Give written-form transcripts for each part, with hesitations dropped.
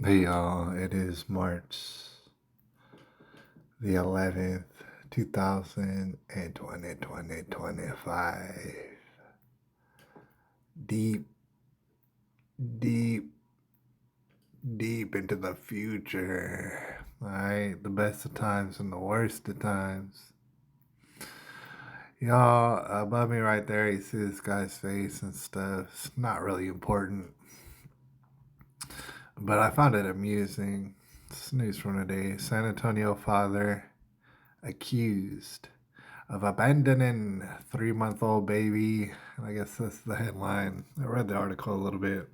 Hey y'all, it is March the 11th, 2025. Deep, deep, deep into the future. Alright, the best of times and the worst of times. Y'all, above me right there, you see this guy's face and stuff. It's not really important, but I found it amusing. It's news from today. San Antonio father accused of abandoning 3-month-old baby. I guess that's the headline. I read the article a little bit.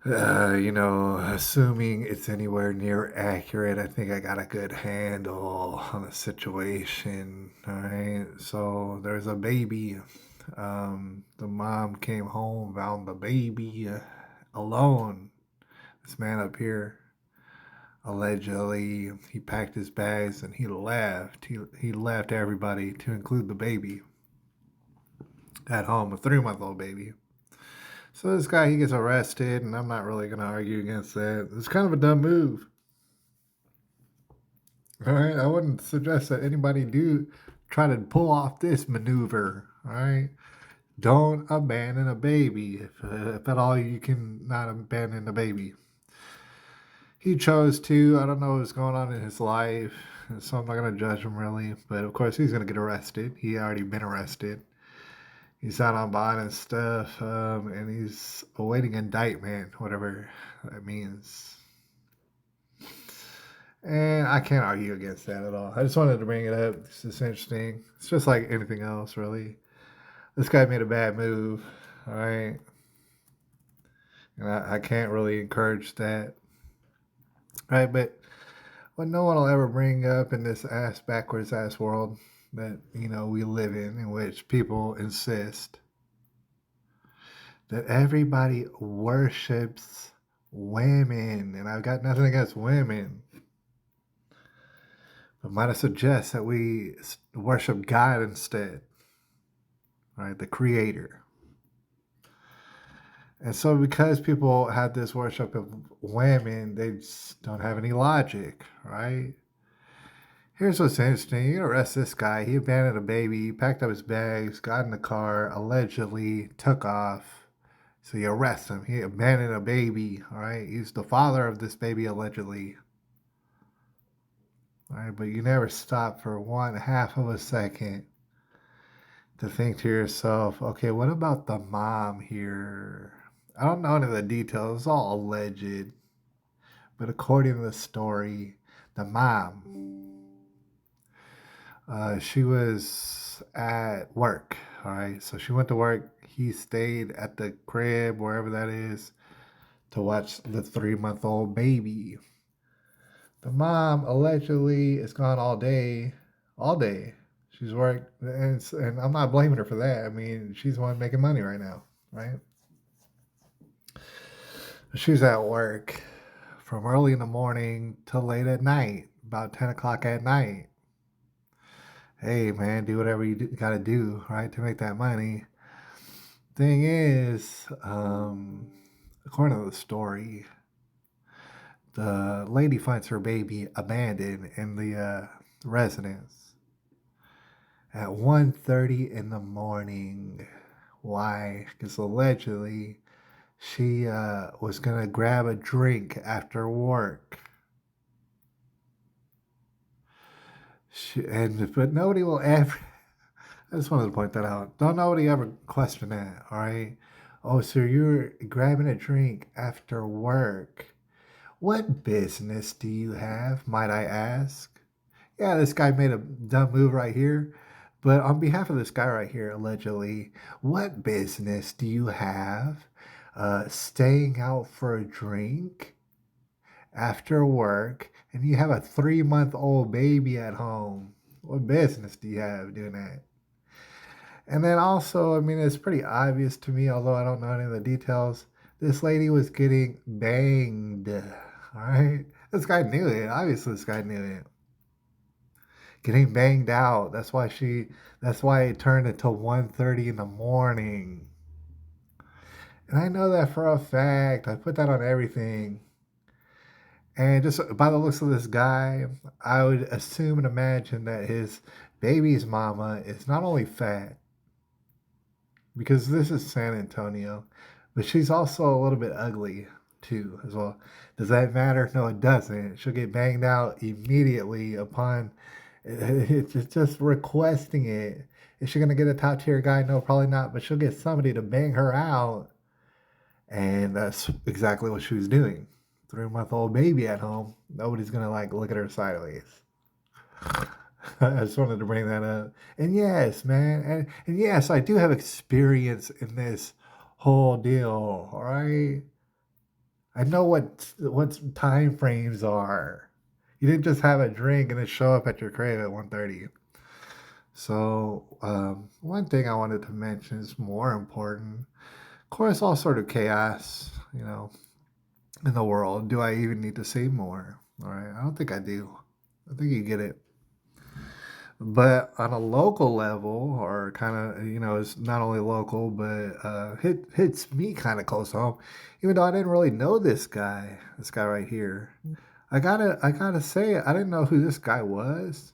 Assuming it's anywhere near accurate, I think I got a good handle on the situation. All right. So there's a baby. The mom came home, found the baby alone. This man up here, allegedly, he packed his bags and he left. He left everybody, to include the baby, at home, a 3-month-old baby. So this guy, he gets arrested, and I'm not really going to argue against that. It's kind of a dumb move. All right, I wouldn't suggest that anybody do try to pull off this maneuver. All right, don't abandon a baby. If at all you can not abandon a baby. He chose to. I don't know what's going on in his life, so I'm not going to judge him really. But of course, he's going to get arrested. He already been arrested. He's out on bond and stuff, and he's awaiting indictment, whatever that means. And I can't argue against that at all. I just wanted to bring it up. It's just interesting. It's just like anything else, really. This guy made a bad move, all right? And I can't really encourage that, right? But what no one will ever bring up in this ass backwards ass world that, we live in which people insist that everybody worships women, and I've got nothing against women, but might I suggest that we worship God instead, right? The Creator. And so, because people have this worship of women, they just don't have any logic, right? Here's what's interesting. You arrest this guy. He abandoned a baby, he packed up his bags, got in the car, allegedly took off. So you arrest him. He abandoned a baby, all right? He's the father of this baby, allegedly. All right, but you never stop for 1/2 of a second to think to yourself, okay, what about the mom here? I don't know any of the details. It's all alleged. But according to the story, the mom, she was at work. All right, so she went to work. He stayed at the crib, wherever that is, to watch the 3-month-old baby. The mom allegedly is gone all day, all day. She's worked, and I'm not blaming her for that. I mean, she's the one making money right now, right? She's at work from early in the morning till late at night, about 10 o'clock at night. Hey, man, do whatever you got to do, right, to make that money. Thing is, according to the story, the lady finds her baby abandoned in the residence at 1:30 in the morning. Why? Because allegedly she was going to grab a drink after work. But nobody will ever. I just wanted to point that out. Don't nobody ever question that. All right. Oh, so you're grabbing a drink after work? What business do you have, might I ask? Yeah, this guy made a dumb move right here. But on behalf of this guy right here, allegedly, what business do you have staying out for a drink after work and you have a 3-month-old baby at home? What business do you have doing that? And then also, I mean, it's pretty obvious to me, although I don't know any of the details. This lady was getting banged. All right. This guy knew it. Obviously, this guy knew it. Getting banged out. That's why it turned until 1:30 in the morning. And I know that for a fact. I put that on everything. And just by the looks of this guy, I would assume and imagine that his baby's mama is not only fat, because this is San Antonio, but she's also a little bit ugly too, as well. Does that matter? No, it doesn't. She'll get banged out immediately upon it's just requesting it. Is she gonna get a top tier guy? No, probably not. But she'll get somebody to bang her out, and that's exactly what she was doing. 3-month old baby at home. Nobody's gonna like look at her sideways. I just wanted to bring that up. And yes, man, and yes, I do have experience in this whole deal. All right, I know what time frames are. You didn't just have a drink and then show up at your crib at 1:30. So one thing I wanted to mention is more important. Of course, all sort of chaos, in the world. Do I even need to say more? All right, I don't think I do. I think you get it. But on a local level, or kind of, it's not only local, but hits me kind of close home. Even though I didn't really know this guy right here. I gotta say, I didn't know who this guy was,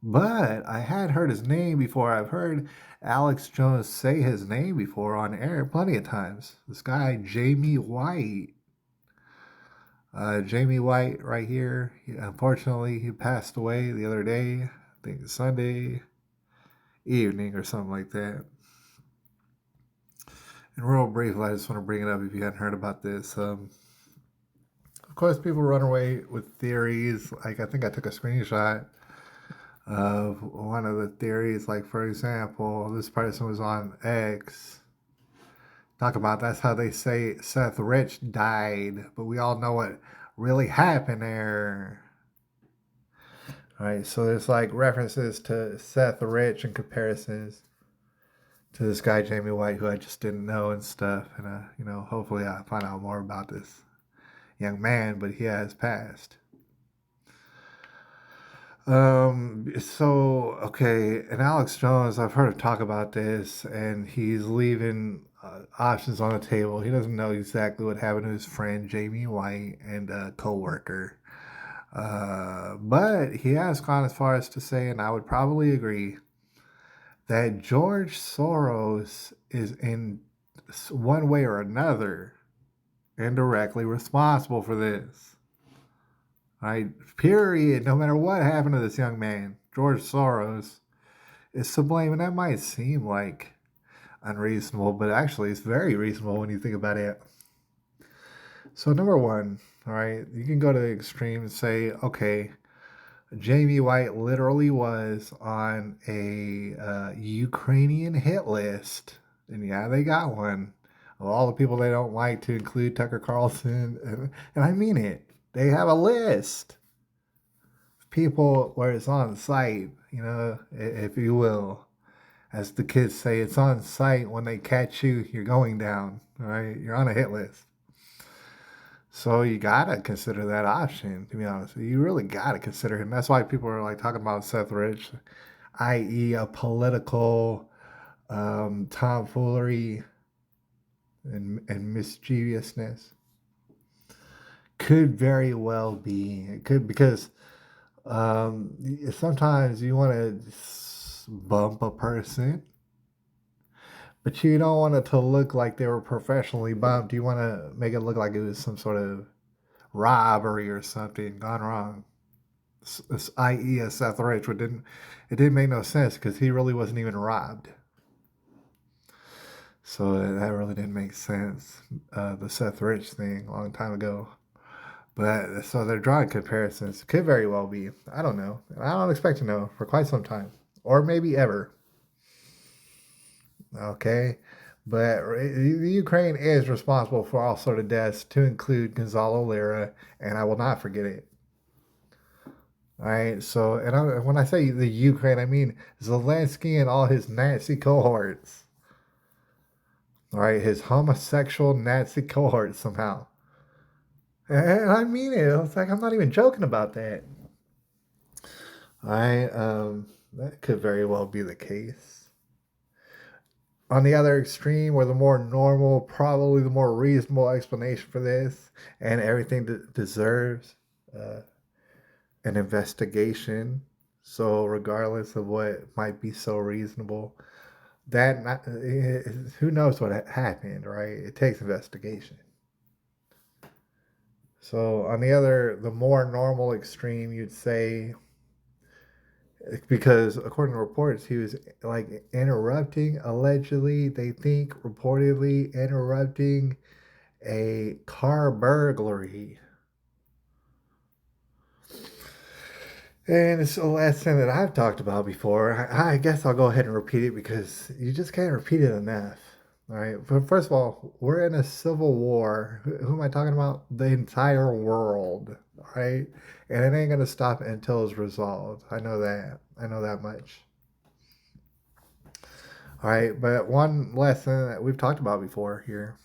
but I had heard his name before. I've heard Alex Jones say his name before on air plenty of times. This guy, Jamie White. Jamie White, right here. Unfortunately, he passed away the other day. I think Sunday evening or something like that. And real briefly, I just want to bring it up if you hadn't heard about this. Of course, people run away with theories. Like, I think I took a screenshot of one of the theories. Like, for example, this person was on X. Talk about that's how they say Seth Rich died, but we all know what really happened there. All right, so there's like references to Seth Rich and comparisons to this guy Jamie White, who I just didn't know and stuff. And hopefully I find out more about this young man, but he has passed. So okay, and Alex Jones, I've heard him talk about this, and he's leaving options on the table. He doesn't know exactly what happened to his friend Jamie White and a coworker. But he has gone as far as to say, and I would probably agree, that George Soros is in one way or another indirectly responsible for this. Right? Period. No matter what happened to this young man, George Soros is to blame. And that might seem like unreasonable, but actually it's very reasonable when you think about it. So, number one, all right, you can go to the extreme and say, okay, Jamie White literally was on a Ukrainian hit list. And yeah, they got one. Of all the people they don't like, to include Tucker Carlson. And I mean it. They have a list of people where it's on site, if you will. As the kids say, it's on site. When they catch you, you're going down. All right? You're on a hit list. So you gotta consider that option, to be honest. You really gotta consider him. That's why people are like talking about Seth Rich, i.e., a political tomfoolery and mischievousness. Could very well be. It could, because sometimes you want to bump a person, but you don't want it to look like they were professionally bumped. You want to make it look like it was some sort of robbery or something gone wrong. I.e., a Seth Rich, it didn't make no sense because he really wasn't even robbed. So that really didn't make sense. The Seth Rich thing a long time ago. But so they're drawing comparisons. Could very well be. I don't know. I don't expect to know for quite some time, or maybe ever. Okay, but the Ukraine is responsible for all sort of deaths, to include Gonzalo Lira, and I will not forget it. All right. So, when I say the Ukraine, I mean Zelensky and all his Nazi cohorts. All right, his homosexual Nazi cohort somehow. And I mean it. It's like, I'm not even joking about that. All right, that could very well be the case. On the other extreme, or the more normal, probably the more reasonable explanation for this, and everything deserves uh, an investigation. So, regardless of what might be so reasonable, that not, who knows what happened, right? It takes investigation. So, on the more normal extreme, you'd say, because according to reports, he was like interrupting, allegedly, they think, reportedly interrupting a car burglary. And it's a lesson that I've talked about before. I guess I'll go ahead and repeat it because you just can't repeat it enough. All right. But first of all, we're in a civil war. Who am I talking about? The entire world. All right. And it ain't going to stop until it's resolved. I know that. I know that much. All right. But one lesson that we've talked about before here,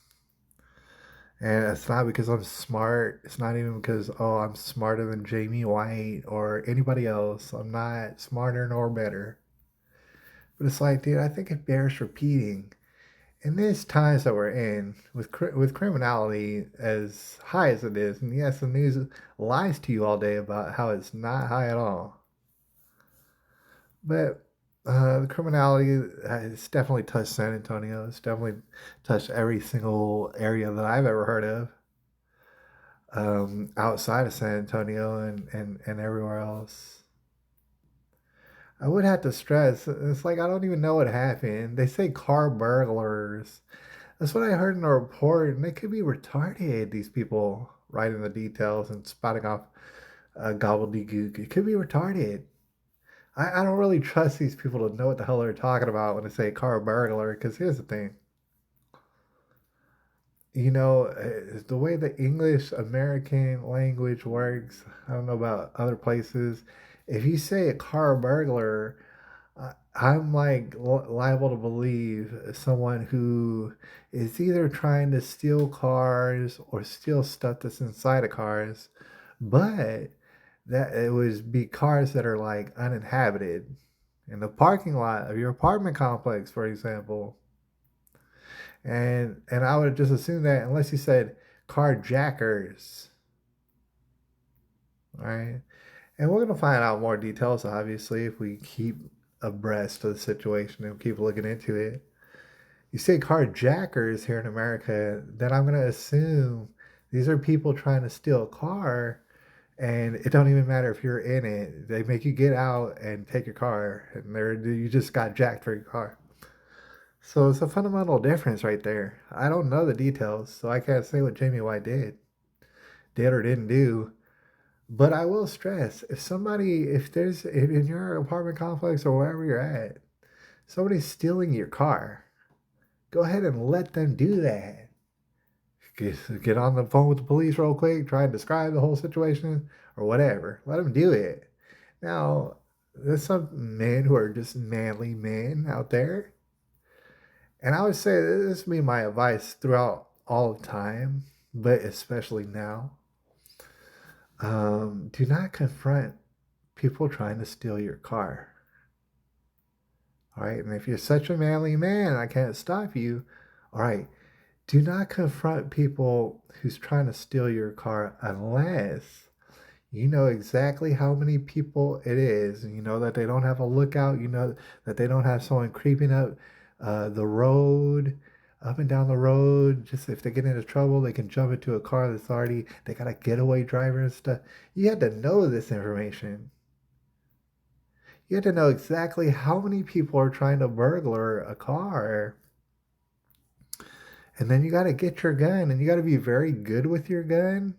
and it's not because I'm smart. It's not even because, oh, I'm smarter than Jamie White or anybody else. I'm not smarter nor better. But it's like, dude, I think it bears repeating. In these times that we're in, with criminality as high as it is, and yes, the news lies to you all day about how it's not high at all. But the criminality has definitely touched San Antonio. It's definitely touched every single area that I've ever heard of. Outside of San Antonio and everywhere else. I would have to stress, it's like I don't even know what happened. They say car burglars. That's what I heard in a report, and they could be retarded, these people writing the details and spouting off gobbledygook. It could be retarded. I don't really trust these people to know what the hell they're talking about when they say car burglar, because here's the thing. The way the English American language works, I don't know about other places. If you say a car burglar, I'm like liable to believe someone who is either trying to steal cars or steal stuff that's inside of cars, but that it would be cars that are like uninhabited in the parking lot of your apartment complex, for example. And I would just assume that unless you said carjackers, right? And we're gonna find out more details, obviously, if we keep abreast of the situation and keep looking into it. You say carjackers here in America, then I'm gonna assume these are people trying to steal a car, and it don't even matter if you're in it. They make you get out and take your car, and you just got jacked for your car. So it's a fundamental difference right there. I don't know the details, so I can't say what Jamie White did or didn't do. But I will stress, if in your apartment complex or wherever you're at, somebody's stealing your car, go ahead and let them do that. Get on the phone with the police real quick, try and describe the whole situation or whatever. Let them do it. Now, there's some men who are just manly men out there. And I would say this would be my advice throughout all of time, but especially now. Do not confront people trying to steal your car. All right. And if you're such a manly man, I can't stop you. All right. Do not confront people who's trying to steal your car unless you know exactly how many people it is. And you know that they don't have a lookout. You know that they don't have someone creeping up the road, up and down the road. Just if they get into trouble, they can jump into a car that's already, they got a getaway driver and stuff. You had to know this information. You had to know exactly how many people are trying to burglar a car. And then you got to get your gun and you got to be very good with your gun.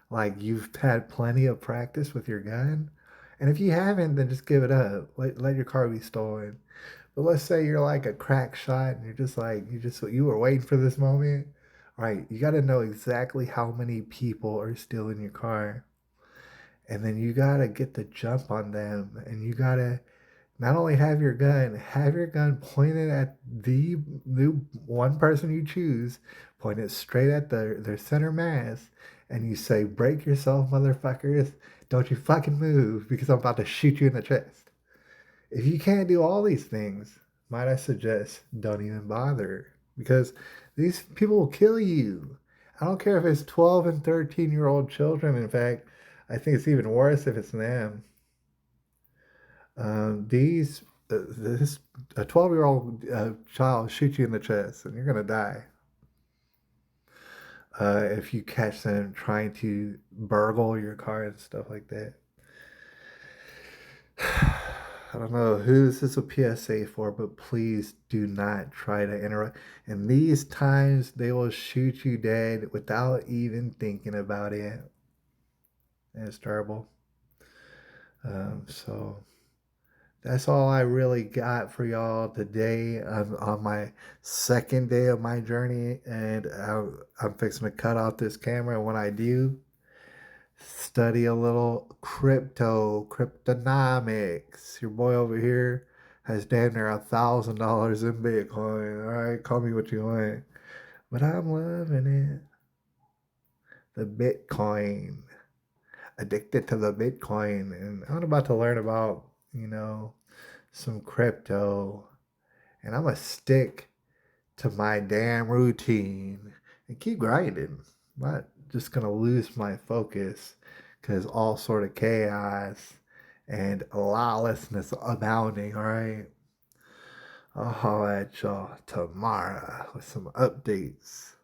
Like you've had plenty of practice with your gun. And if you haven't, then just give it up. Let your car be stolen. But let's say you're like a crack shot and you're just like, you were waiting for this moment. Right. You got to know exactly how many people are stealing your car. And then you got to get the jump on them. And you got to not only have your gun pointed at the new one person you choose, point it straight at their center mass, and you say, break yourself, motherfuckers. Don't you fucking move because I'm about to shoot you in the chest. If you can't do all these things, might I suggest don't even bother because these people will kill you. I don't care if it's 12 and 13-year-old children. In fact, I think it's even worse if it's them. These this a 12-year-old child shoots you in the chest and you're gonna die. If you catch them trying to burgle your car and stuff like that. I don't know who this is a PSA for, but please do not try to interrupt. In these times, they will shoot you dead without even thinking about it. And it's terrible. So that's all I really got for y'all today. I'm on my second day of my journey, and I'm fixing to cut off this camera. And when I do, study a little cryptonomics. Your boy over here has damn near $1,000 in Bitcoin. All right, call me what you want, but I'm loving it. The Bitcoin, addicted to the Bitcoin, and I'm about to learn about some crypto, and I'm gonna stick to my damn routine and keep grinding. I'm not just gonna lose my focus because all sort of chaos and lawlessness abounding. All right, I'll holler at y'all tomorrow with some updates.